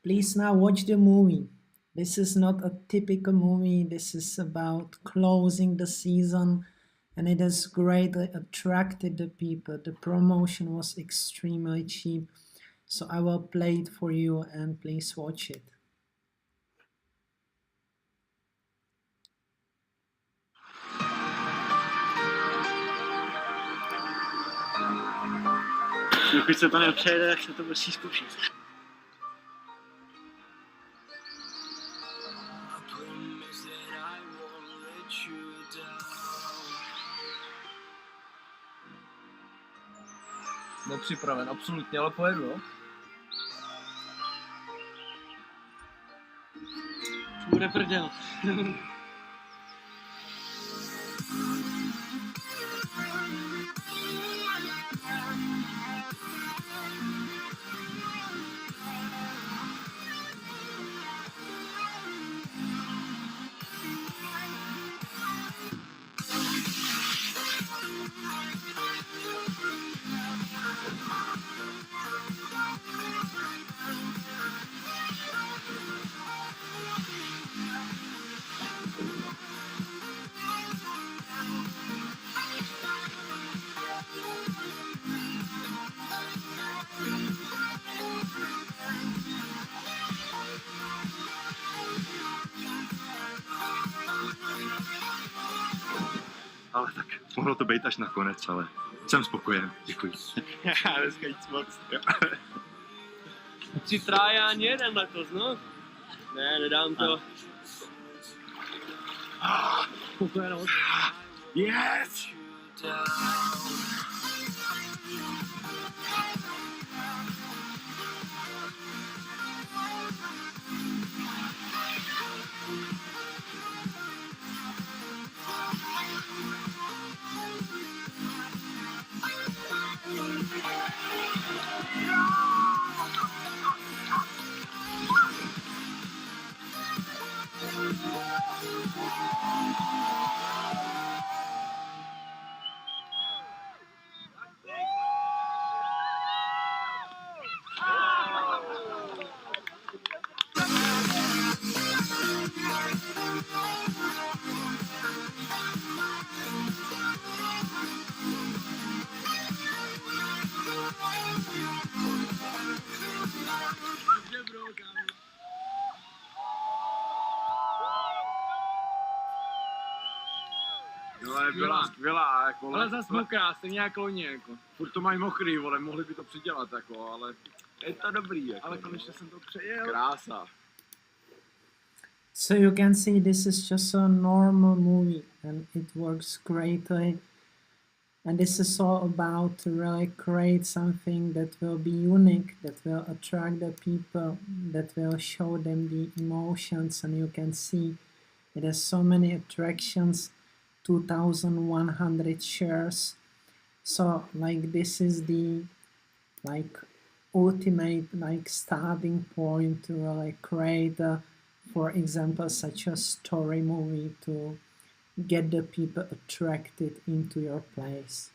Please now watch the movie. This is not a typical movie. This is about closing the season, and it has greatly attracted the people. The promotion was extremely cheap, so I will play it for you and please watch it. Dokud se to nepřejde, tak se to musí zkoušet. Nepřipraven, absolutně, ale pojedu, jo? Bude prdel. Ale tak mohlo to být až nakonec, ale jsem spokojen, děkuji. Já dneska nic moc. 3 tráje ani jeden letos, no. Ne, nedám to. Yes! No, ale byla skvělá, jako. Ale zas mokrá, stejně jako loni, jako. Furt to mají mokrý, vole, mohli by to přidělat, jako, ale je to dobrý, jako. Ale konečně jsem to přejel. Krása. So you can see this is just a normal movie and it works greatly. And this is all about to really create something that will be unique, that will attract the people, that will show them the emotions. And you can see it has so many attractions, 2,100 shares. So like this is the like ultimate like starting point to really create for example such a story movie to get the people attracted into your place.